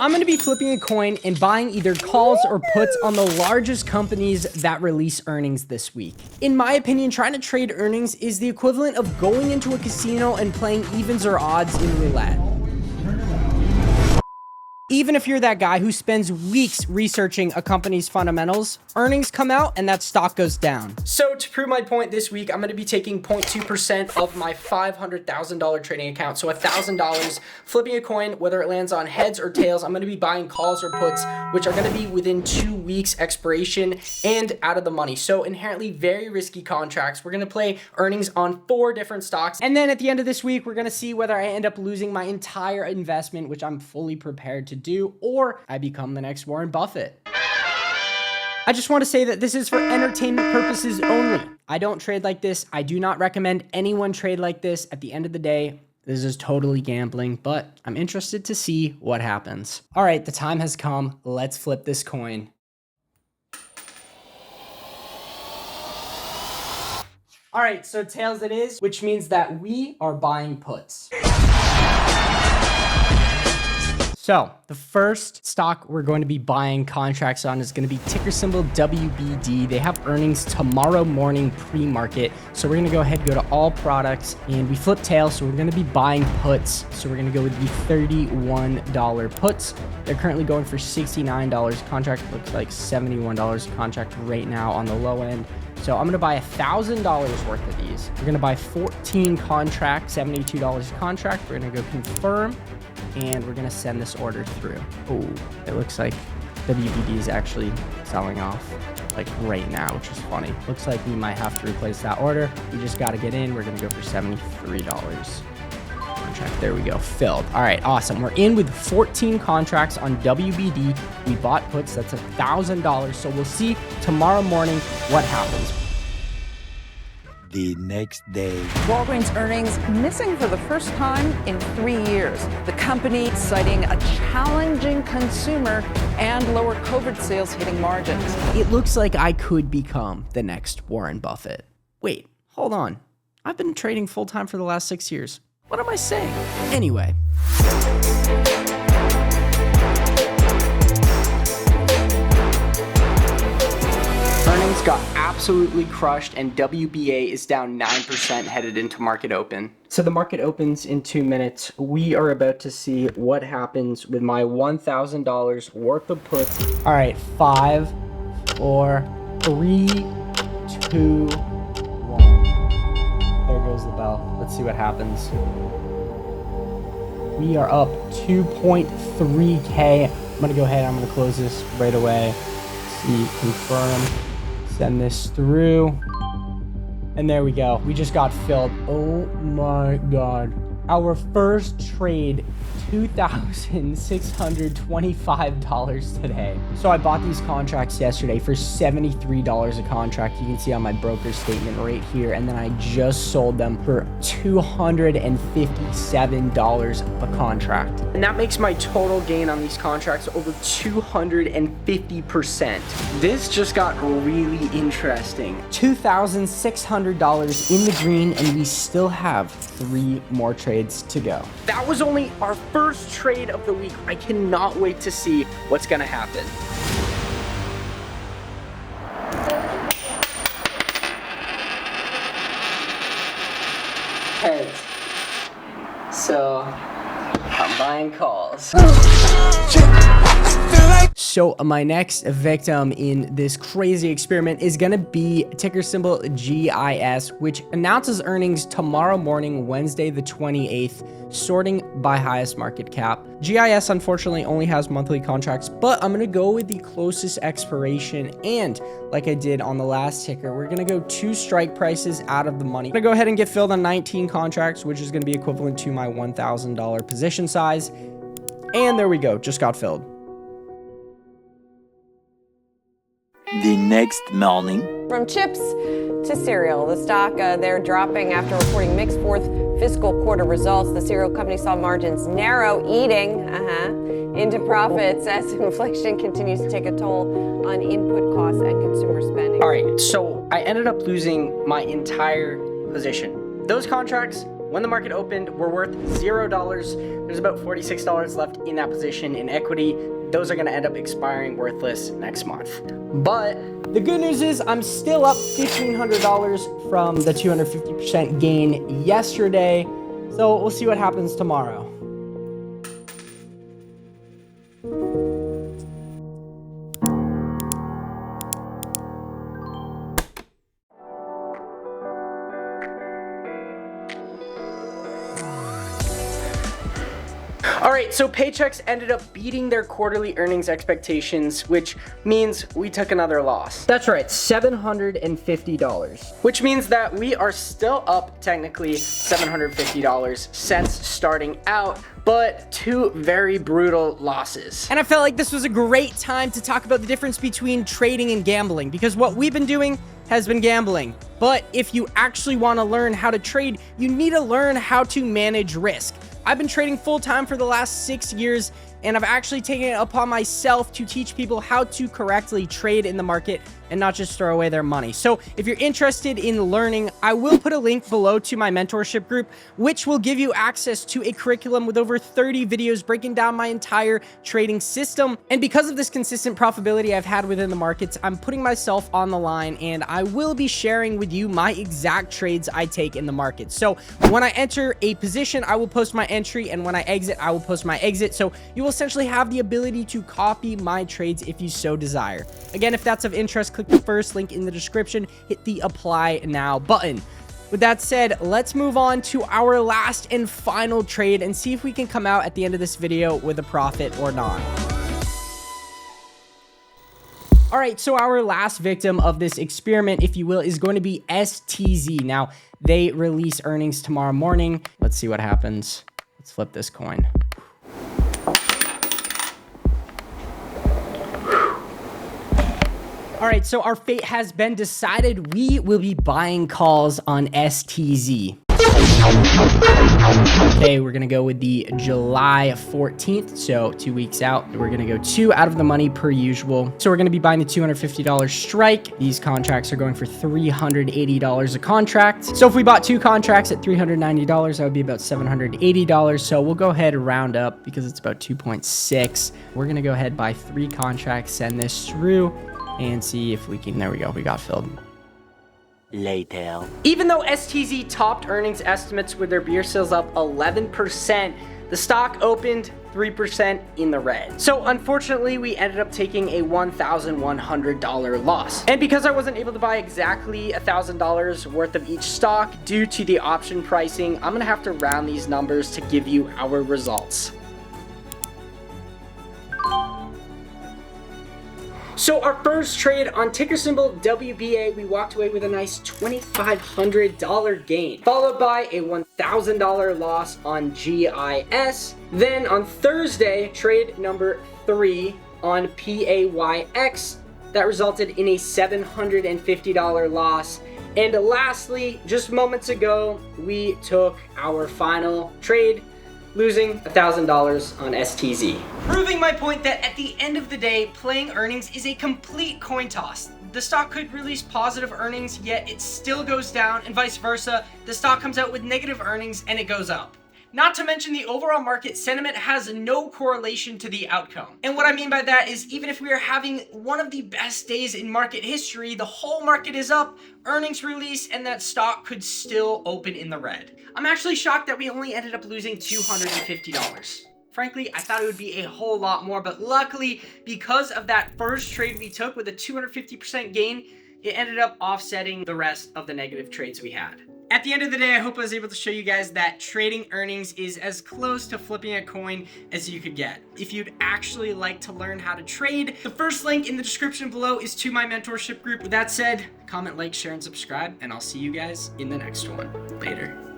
I'm going to be flipping a coin and buying either calls or puts on the largest companies that release earnings this week. In my opinion, trying to trade earnings is the equivalent of going into a casino and playing evens or odds in roulette. Even if you're that guy who spends weeks researching a company's fundamentals, earnings come out and that stock goes down. So to prove my point this week, I'm going to be taking 0.2% of my $500,000 trading account. So $1,000, flipping a coin, whether it lands on heads or tails. I'm going to be buying calls or puts, which are going to be within 2 weeks expiration and out of the money. So inherently very risky contracts. We're going to play earnings on 4 different stocks. And then at the end of this week, we're going to see whether I end up losing my entire investment, which I'm fully prepared to do, or I become the next Warren Buffett. I just want to say that this is for entertainment purposes only. I don't trade like this. I do not recommend anyone trade like this. At the end of the day, this is totally gambling, but I'm interested to see what happens. All right, the time has come. Let's flip this coin. All right, so tails it is, which means that we are buying puts. So the first stock we're going to be buying contracts on is going to be ticker symbol WBD. They have earnings tomorrow morning pre-market. So we're going to go ahead and go to all products and we flip tails. So we're going to be buying puts. So we're going to go with the $31 puts. They're currently going for $69 contract. Looks like $71 contract right now on the low end. So I'm going to buy $1,000 worth of these. We're going to buy 14 contracts, $72 a contract. We're going to go confirm. And we're going to send this order through. Oh, it looks like WBD is actually selling off like right now, which is funny. Looks like we might have to replace that order. We just got to get in. We're going to go for $73 contract. There we go. Filled. All right. Awesome. We're in with 14 contracts on WBD. We bought puts. That's $1,000. So we'll see tomorrow morning what happens. The next day. Walgreens earnings missing for the first time in 3 years. The company citing a challenging consumer and lower COVID sales hitting margins. It looks like I could become the next Warren Buffett. Wait, hold on. I've been trading full-time for the last 6 years. What am I saying? Anyway. Earnings got absolutely crushed and WBA is down 9% headed into market open. So the market opens in 2 minutes. We are about to see what happens with my $1,000 worth of puts. All right, 5, 4, 3, 2, 1. There goes the bell. Let's see what happens. We are up 2.3K. I'm gonna go ahead, I'm gonna close this right away. See, confirm. Send this through. And there we go. We just got filled. Oh my God. Our first trade, $2,625 today. So I bought these contracts yesterday for $73 a contract. You can see on my broker statement right here. And then I just sold them for $257 a contract. And that makes my total gain on these contracts over 250%. This just got really interesting. $2,600 in the green, and we still have 3 more trades to go. That was only our first trade of the week. I cannot wait to see what's gonna happen. Heads. So I'm buying calls. So my next victim in this crazy experiment is going to be ticker symbol GIS, which announces earnings tomorrow morning, Wednesday the 28th, sorting by highest market cap. GIS unfortunately only has monthly contracts, but I'm going to go with the closest expiration. And like I did on the last ticker, we're going to go 2 strike prices out of the money. I'm going to go ahead and get filled on 19 contracts, which is going to be equivalent to my $1,000 position size. And there we go. Just got filled. The next morning. From chips to cereal, the stock, they're dropping after reporting mixed fourth fiscal quarter results. The cereal company saw margins narrow, eating into profits as inflation continues to take a toll on input costs and consumer spending. All right, so I ended up losing my entire position. Those contracts, when the market opened, were worth $0. There's about $46 left in that position in equity. Those are gonna end up expiring worthless next month. But the good news is I'm still up $1,500 from the 250% gain yesterday. So we'll see what happens tomorrow. All right, so Paychex ended up beating their quarterly earnings expectations, which means we took another loss. That's right, $750, which means that we are still up technically $750 since starting out, but two very brutal losses. And I felt like this was a great time to talk about the difference between trading and gambling, because what we've been doing has been gambling. But if you actually want to learn how to trade, you need to learn how to manage risk. I've been trading full-time for the last 6 years, and I've actually taken it upon myself to teach people how to correctly trade in the market and not just throw away their money. So if you're interested in learning, I will put a link below to my mentorship group, which will give you access to a curriculum with over 30 videos breaking down my entire trading system. And because of this consistent profitability I've had within the markets, I'm putting myself on the line, and I will be sharing with you my exact trades I take in the market. So when I enter a position, I will post my entry, and when I exit, I will post my exit. So you will essentially have the ability to copy my trades if you so desire. Again, if that's of interest, click the first link in the description, hit the apply now button. With that said, let's move on to our last and final trade and see if we can come out at the end of this video with a profit or not. All right, so our last victim of this experiment, if you will, is going to be STZ. Now, they release earnings tomorrow morning. Let's see what happens. Let's flip this coin. All right, so our fate has been decided. We will be buying calls on STZ. Okay, we're gonna go with the July 14th, so 2 weeks out. We're gonna go 2 out of the money per usual. So we're gonna be buying the $250 strike. These contracts are going for $380 a contract. So if we bought 2 contracts at $390, that would be about $780. So we'll go ahead and round up because it's about 2.6. We're gonna go ahead and buy 3 contracts, send this through, and see if we can, there we go, we got filled. Later. Even though STZ topped earnings estimates with their beer sales up 11%, the stock opened 3% in the red. So unfortunately, we ended up taking a $1,100 loss. And because I wasn't able to buy exactly $1,000 worth of each stock due to the option pricing, I'm gonna have to round these numbers to give you our results. So our first trade on ticker symbol WBA, we walked away with a nice $2,500 gain, followed by a $1,000 loss on GIS. Then on Thursday, trade number 3 on PAYX, that resulted in a $750 loss. And lastly, just moments ago, we took our final trade, losing $1,000 on STZ. Proving my point that at the end of the day, playing earnings is a complete coin toss. The stock could release positive earnings, yet it still goes down, and vice versa. The stock comes out with negative earnings and it goes up. Not to mention the overall market sentiment has no correlation to the outcome. And what I mean by that is even if we are having one of the best days in market history, the whole market is up, earnings release, and that stock could still open in the red. I'm actually shocked that we only ended up losing $250. Frankly, I thought it would be a whole lot more, but luckily, because of that first trade we took with a 250% gain, it ended up offsetting the rest of the negative trades we had. At the end of the day, I hope I was able to show you guys that trading earnings is as close to flipping a coin as you could get. If you'd actually like to learn how to trade, the first link in the description below is to my mentorship group. With that said, comment, like, share, and subscribe, and I'll see you guys in the next one. Later.